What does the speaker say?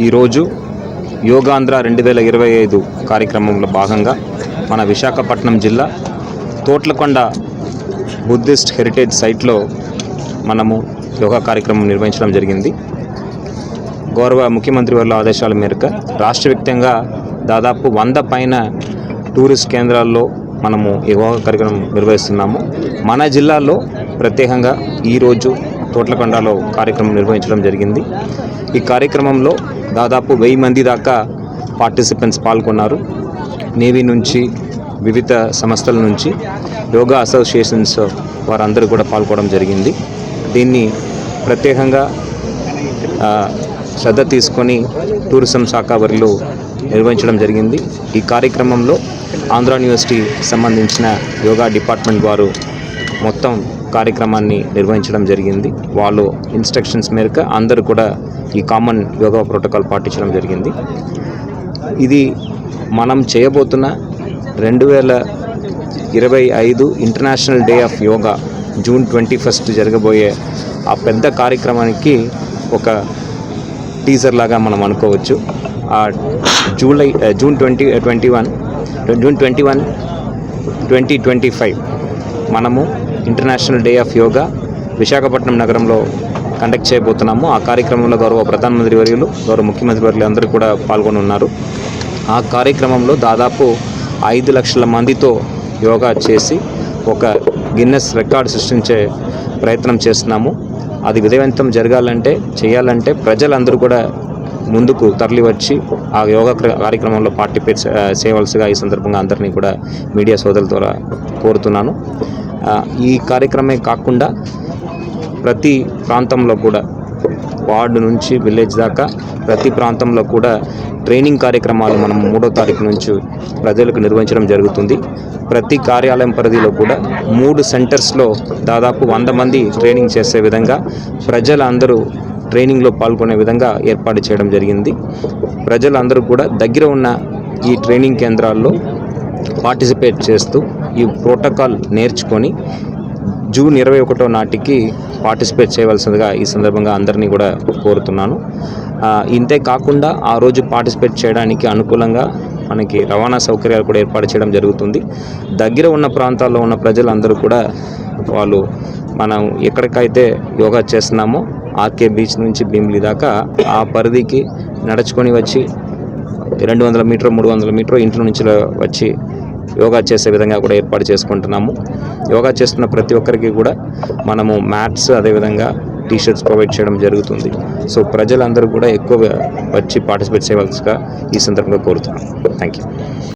ఈరోజు యోగాంధ్ర 2025 కార్యక్రమంలో భాగంగా మన విశాఖపట్నం జిల్లా తోట్లకొండ బుద్ధిస్ట్ హెరిటేజ్ సైట్లో మనము యోగా కార్యక్రమం నిర్వహించడం జరిగింది. గౌరవ ముఖ్యమంత్రి వారి ఆదేశాల మేరకు రాష్ట్ర వ్యాప్తంగా దాదాపు 100 పైన టూరిస్ట్ కేంద్రాల్లో మనము యోగా కార్యక్రమం నిర్వహిస్తున్నాము. మన జిల్లాలో ప్రత్యేకంగా ఈరోజు తోట్లకొండలో కార్యక్రమం నిర్వహించడం జరిగింది. ఈ కార్యక్రమంలో దాదాపు 1000 మంది దాకా పార్టిసిపెంట్స్ పాల్గొన్నారు. నేవీ నుంచి, వివిధ సంస్థల నుంచి, యోగా అసోసియేషన్స్ వారందరూ కూడా పాల్గొనడం జరిగింది. దీన్ని ప్రత్యేకంగా శ్రద్ధ తీసుకొని టూరిజం శాఖ వారు నిర్వహించడం జరిగింది. ఈ కార్యక్రమంలో ఆంధ్ర యూనివర్సిటీ సంబంధించిన యోగా డిపార్ట్మెంట్ వారు మొత్తం కార్యక్రమాన్ని నిర్వహించడం జరిగింది. వాళ్ళు ఇన్స్ట్రక్షన్స్ మేరకు అందరూ కూడా ఈ కామన్ యోగా ప్రోటోకాల్ పాటించడం జరిగింది. ఇది మనం చేయబోతున్న 2025 international day of yoga June 21 జరగబోయే ఆ పెద్ద కార్యక్రమానికి ఒక టీజర్ లాగా మనం అనుకోవచ్చు. జూన్ 21, 2025 మనము international day of yoga Visakhapatnam నగరంలో కండక్ట్ చేయబోతున్నాము. ఆ కార్యక్రమంలో గౌరవ ప్రధానమంత్రి వర్యులు, గౌరవ ముఖ్యమంత్రి వర్యులు అందరూ కూడా పాల్గొని ఉన్నారు. ఆ కార్యక్రమంలో దాదాపు 5 లక్షల మందితో యోగా చేసి ఒక గిన్నెస్ రికార్డ్ సృష్టించే ప్రయత్నం చేస్తున్నాము. అది విజయవంతం చేయాలంటే ప్రజలందరూ కూడా ముందుకు తరలివచ్చి ఆ యోగా కార్యక్రమంలో పార్టిసిపేట్ చేయవలసిగా ఈ సందర్భంగా అందరినీ కూడా మీడియా సోదరుల ద్వారా కోరుతున్నాను. ఈ కార్యక్రమే కాకుండా ప్రతి ప్రాంతంలో కూడా వార్డు నుంచి విలేజ్ దాకా ప్రతి ప్రాంతంలో కూడా ట్రైనింగ్ కార్యక్రమాలు మనం 3వ తారీఖు నుంచి ప్రజలకు నిర్వహించడం జరుగుతుంది. ప్రతి కార్యాలయం పరిధిలో కూడా 3 సెంటర్స్లో దాదాపు 100 మంది ట్రైనింగ్ చేసే విధంగా ప్రజలందరూ ట్రైనింగ్లో పాల్గొనే విధంగా ఏర్పాటు చేయడం జరిగింది. ప్రజలందరూ కూడా దగ్గర ఉన్న ఈ ట్రైనింగ్ కేంద్రాల్లో పార్టిసిపేట్ చేస్తూ ఈ ప్రోటోకాల్ నేర్చుకొని జూన్ 21 నాటికి పార్టిసిపేట్ చేయవలసిందిగా ఈ సందర్భంగా అందరినీ కూడా కోరుతున్నాను. ఇంతే కాకుండా ఆ రోజు పార్టిసిపేట్ చేయడానికి అనుకూలంగా మనకి రవాణా సౌకర్యాలు కూడా ఏర్పాటు చేయడం జరుగుతుంది. దగ్గర ఉన్న ప్రాంతాల్లో ఉన్న ప్రజలందరూ కూడా వాళ్ళు మనం ఎక్కడికైతే యోగా చేస్తున్నామో ఆర్కే బీచ్ నుంచి భీమిలి దాకా ఆ పరిధికి నడుచుకొని వచ్చి 200 మీటర్ 300 మీటర్ ఇంటి నుంచి వచ్చి యోగా చేసే విధంగా కూడా ఏర్పాటు చేసుకుంటున్నాము. యోగా చేస్తున్న ప్రతి ఒక్కరికి కూడా మనము మ్యాట్స్ అదేవిధంగా టీషర్ట్స్ ప్రొవైడ్ చేయడం జరుగుతుంది. సో ప్రజలందరూ కూడా ఎక్కువ వచ్చి పార్టిసిపేట్ చేయవలసిగా ఈ సందర్భంగా కోరుతున్నాను. Thank you.